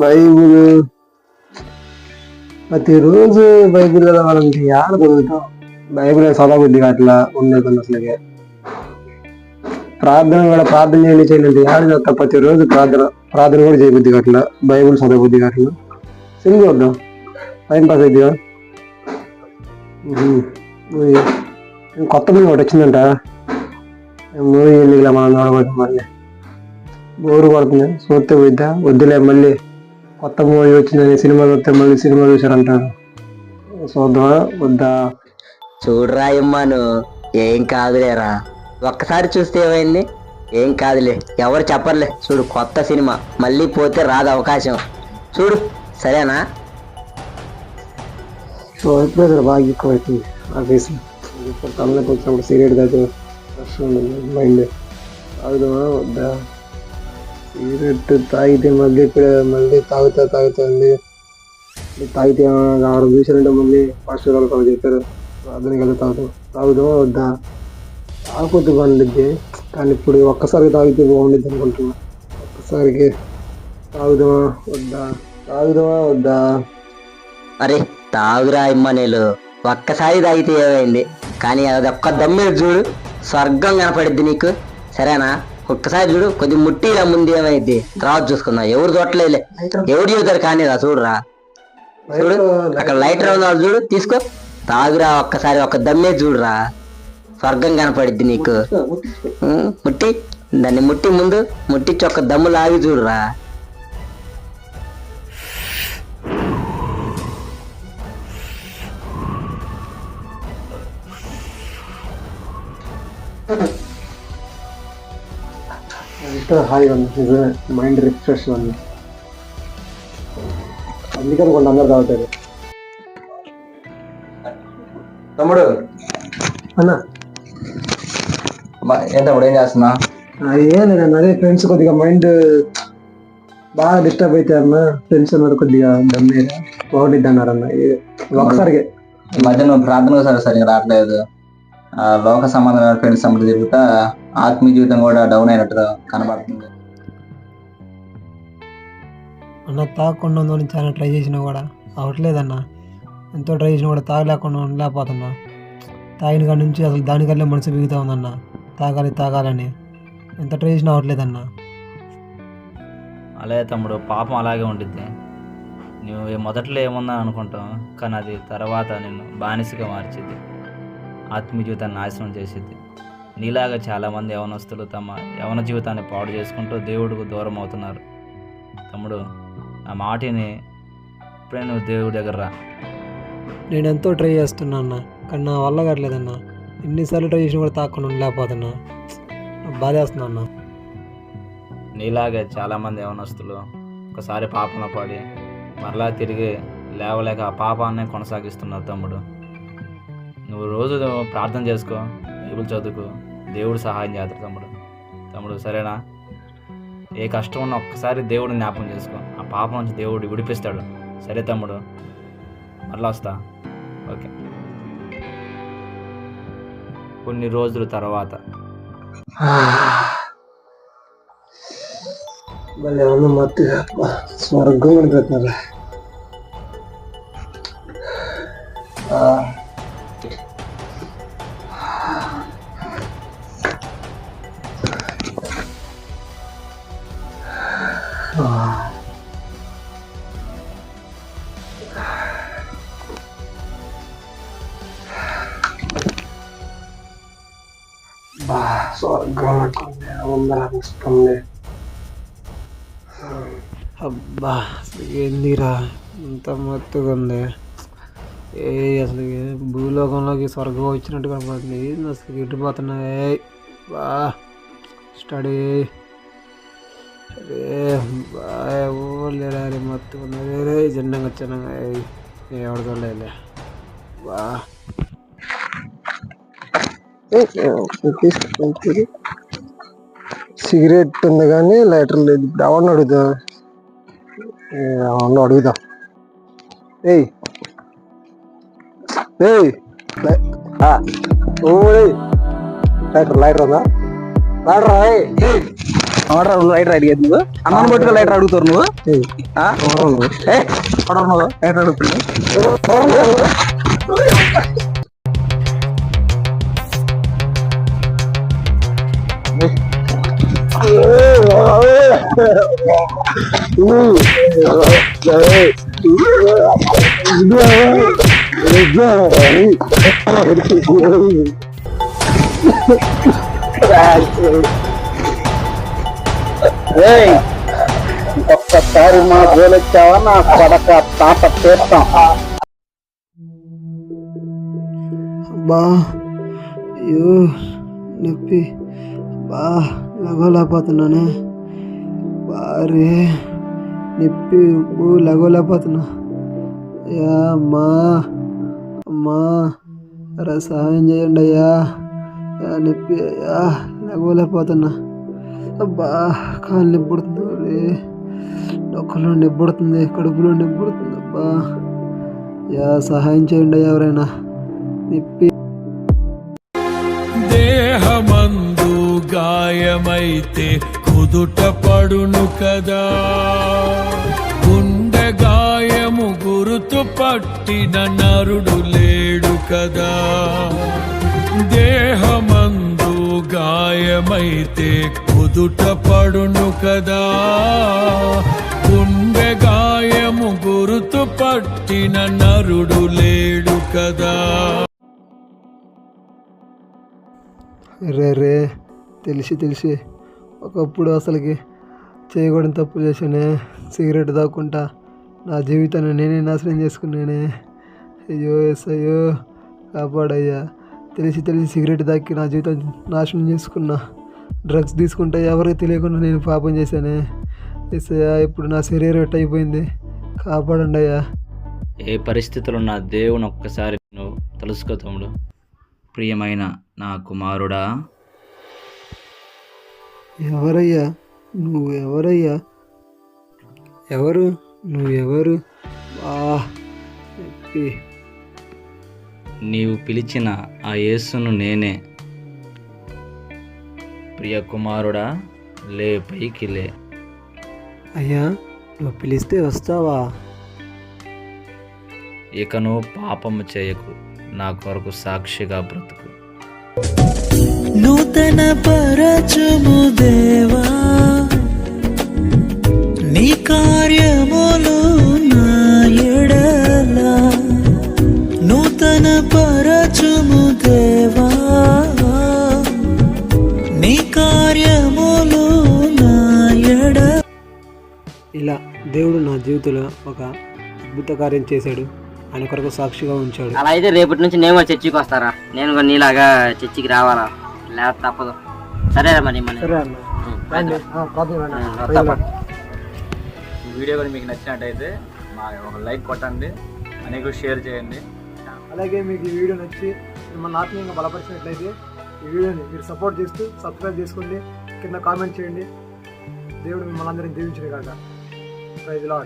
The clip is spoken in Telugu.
బైబిల్ ప్రతిరోజు బైబిల్ చదవాలంటే ఆడ చదువుతాం. బైబిల్ చదవబుద్ధి అట్లా ఉండదు అసలుగా. ప్రార్థన కూడా ప్రార్థన చేయండి ఆడ చదువుతా. ప్రతిరోజు ప్రార్థన కూడా చేయబుద్ధి అట్లా. బైబిల్ చదవబుద్ధి అట్లా. సినిమా చూద్దాం, టైం పాస్ అవుతుందిగా. కొత్త మూవీ ఒకటి వచ్చిందంట. మూవీ ఎందుకులే మనం చూడబోదు, మళ్ళీ బోరు పడుతుంది. చూస్తే పోయిద్దా, వద్దులే. మళ్ళీ కొత్త మూవీ వచ్చిందని సినిమా చూస్తే మళ్ళీ సినిమా చూసారంటారు. చూద్దామా వద్దా? చూడరా ఇమ్మాను, ఏం కాదులేరా. ఒక్కసారి చూస్తే ఏమైంది? ఏం కాదులే, ఎవరు చెప్పర్లే. చూడు, కొత్త సినిమా, మళ్ళీ పోతే రాదు అవకాశం. చూడు, సరేనా? ఎప్పుడైతే బాగా ఎక్కువ అవుతుంది ఆఫీస్. తలనొప్పి వచ్చినప్పుడు సీరియట్ తాగితే మైండ్. తాగుదామా వద్దా? సీరియట్ తాగితే మళ్ళీ తాగుతుంది. తాగితే 6 చూసారంటే మళ్ళీ ఫాస్ట్ వాళ్ళు చెప్పారు ప్రార్థనకి వెళ్ళి తాగుదామా వద్దా? తాగకపోతే బాగుండిద్ది, కానీ ఇప్పుడు ఒక్కసారికి తాగితే బాగుండిద్ది అనుకుంటున్నా. ఒక్కసారికి తాగుదామా వద్దా? అరే తాగురా ఇమ్మనేలు, ఒక్కసారి తాగితే ఏమైంది? కానీ అది ఒక్క దమ్మిని చూడు, స్వర్గం కనపడిద్ది నీకు. సరేనా? ఒక్కసారి చూడు, కొద్ది ముట్టిలా ముందు ఏమైంది, తర్వాత చూసుకుందాం. ఎవరు చూడలేదులే, ఎవరు చూతారు కానీ రా. చూడురా, చూడు అక్కడ లైటర్ ఉంది, చూడు, తీసుకో, తాగురా. ఒక్కసారి ఒక దమ్మే చూడురా, స్వర్గం కనపడిద్ది నీకు. దాన్ని ముందు ముట్టించి ఒక దమ్ము లాగి చూడురా. హాయిగా ఉంది, మైండ్ రిఫ్రెష్ ఉంది. అందుకని కొన్ని అందరు తాగుతారు. తమ్ముడు అన్న ఏం తమ్ముడు, ఏం చేస్తున్నా? ఏం లేదన్న, అదే ఫ్రెండ్స్ కొద్దిగా మైండ్ బాగా డిస్టర్బ్ అయితే అన్న. ఫ్రెండ్స్ అన్నారు కొద్దిగా దమ్మేరా బాగుండిద్ది అన్నారన్న. ఒకసారికి ఈ మధ్య నువ్వు ప్రార్థన సరిగా రావట్లేదు. లోక సంబంధమైన ఫ్రెండ్స్ సంబంధం తిరుగుతా ఆత్మీయ జీవితం కూడా డౌన్ అయినట్టుగా కనబడుతుంది అన్న. తాగకుండా ఉందని చాలా ట్రై చేసినా కూడా అవట్లేదన్న. ఎంతో ట్రై చేసినా కూడా తాగలేకుండా ఉండలేకపోతున్నా. తాగిన కాడి నుంచి అసలు దానికల్లే మనసు బిగుతా ఉందన్న. తాగాలని ఎంత ట్రై చేసినా అవట్లేదన్న. అలాగే తమ్ముడు, పాపం అలాగే ఉండిద్ది. నువ్వు మొదట్లో ఏముందా అనుకుంటావు, కానీ అది తర్వాత నిన్ను బానిసగా మార్చిద్ది, ఆత్మీయ జీవితాన్ని నాశనం చేసిద్ది. నీలాగా చాలామంది యవనస్తులు తమ యవన జీవితాన్ని పాడు చేసుకుంటూ దేవుడికి దూరం అవుతున్నారు. తమ్ముడు, ఆ మాటిని ఇప్పుడే నువ్వు దేవుడి దగ్గర రా. నేను ఎంతో ట్రై చేస్తున్నా అన్న, కానీ నా వల్ల కావట్లేదన్న. ఎన్నిసార్లు ట్రై చేసినా కూడా తాగకుండా ఉండలేకపోతున్నా. బాధేస్తున్నా అన్న. నీలాగే చాలామంది యవనస్తులు ఒకసారి పాపంలో పడి మరలా తిరిగి లేవలేక ఆ పాపాన్నే కొనసాగిస్తున్నారు. తమ్ముడు, నువ్వు రోజు ప్రార్థన చేసుకో, బైబిల్ చదువుకో, దేవుడు సహాయం చేస్తాడు. తమ్ముడు సరేనా? ఏ కష్టం ఉన్నా ఒక్కసారి దేవుడు జ్ఞాపకం చేసుకో, ఆ పాపం నుంచి దేవుడు విడిపిస్తాడు. సరే తమ్ముడు, మరలా వస్తా. ఓకే. కొన్ని రోజుల తర్వాత మళ్ళీ ఏమన్నా మత్తుగా స్వర్గం పడిపోతున్నారు. స్వర్గం ఉందనిపిస్తుంది. అబ్బా, ఏందిరా ఇంత మత్తుగా ఉంది. అసలు భూలోకంలోకి స్వర్గం వచ్చినట్టు కనపడుతుంది. అసలు ఎట్టిపోతున్నాయి. బా స్టడీ లేరా మత్తుగా ఉంది. జెండంగా వచ్చాను, ఎవరు చూడలే. బా సిగరెట్ ఉంది కానీ లైటర్ లేదు. ఇప్పుడు ఎవరిని అడుగుదా? లైటర్ ఉందా? లైటర్ లైటర్ అడిగేది నువ్వు అమ్మని పట్టుకో లైటర్ అడుగుతారు నువ్వు నువ్వు లైటర్ అడుగుతున్నావు. ఒక్కసారి మా గోలొచ్చావా నా పడక తాట చేస్తాం. అబ్బా అయ్యో నొప్పి బా లగోలేకపోతున్నానే బారే నొప్పి లగోలేకపోతున్నా. అయ్యా అమ్మా అమ్మా రా సహాయం చేయండి అయ్యా నొప్పి అయ్యా లగోలేకపోతున్నా. అబ్బా కాళ్ళు నిబ్బుడుతుంది, డొక్కలో నిబ్బుడుతుంది, కడుపులో నిబ్బుడుతుంది. అబ్బా యా సహాయం చేయండి ఎవరైనా నొప్పి. దేహమందు గాయమైతే కుదుట పడును కదా, గుండె గాయము గురుతు పట్టిన నరుడు లేడు కదా. దేహమందు గాయమైతే కుదుట పడును కదా, గుండె గాయము గురుతు పట్టిన నరుడు లేడు కదా. రే తెలిసి ఒకప్పుడు అసలుకి చేయకూడని తప్పు చేశానే. సిగరెట్ తాక్కుంటా నా జీవితాన్ని నేనే నాశనం చేసుకున్నానే. అయ్యో అయ్యో కాపాడయ్యా. తెలిసి సిగరెట్ తాకి నా జీవితం నాశనం చేసుకున్నా. డ్రగ్స్ తీసుకుంటే ఎవరికి తెలియకుండా నేను పాపం చేశానే. ఎస్ఐయా ఇప్పుడు నా శరీరం ఎట్ అయిపోయింది, కాపాడండి అయ్యా. ఏ పరిస్థితుల్లో నా దేవుని ఒక్కసారి నువ్వు తలుసుకో తమ్ముడు. ప్రియమైన నా కుమారుడా, ఎవరయ్యా నువ్వెవరయ్యా? నువ్వెవరు? నీవు పిలిచిన ఆ యేసును నేనే. ప్రియ కుమారుడా, లే పైకి లే. అయ్యా నువ్వు పిలిస్తే వస్తావా? ఇక నువ్వు పాపము చేయకు, నా కొరకు సాక్షిగా బ్రతుకు. నూతన పరచుము దేవా, నీ కార్యములు నా ఎడల. నూతన పరచుము దేవా, నీ కార్యములు నా ఎడల. ఇలా దేవుడు నా జీవితంలో ఒక అద్భుత కార్యం చేశాడు, ఆయన కొరకు సాక్షిగా ఉంచాడు. అలా అయితే రేపటి నుంచి నేను కూడా చర్చికి వస్తారా? నేను కూడా నీలాగా చర్చికి రావాలా? లేకపోతే తప్పదు. సరేరా మరి సరే అన్న వీడియో కూడా మీకు నచ్చినట్టయితే ఒక లైక్ కొట్టండి, అనేక షేర్ చేయండి. అలాగే మీకు ఈ వీడియో నచ్చి మిమ్మల్ని ఆత్మీయంగా బలపరిచినట్లయితే ఈ వీడియోని మీరు సపోర్ట్ చేస్తూ సబ్స్క్రైబ్ చేసుకోండి, కింద కామెంట్ చేయండి. దేవుడు మిమ్మల్ని అందరినీ దీవించిన కాక. Praise lord.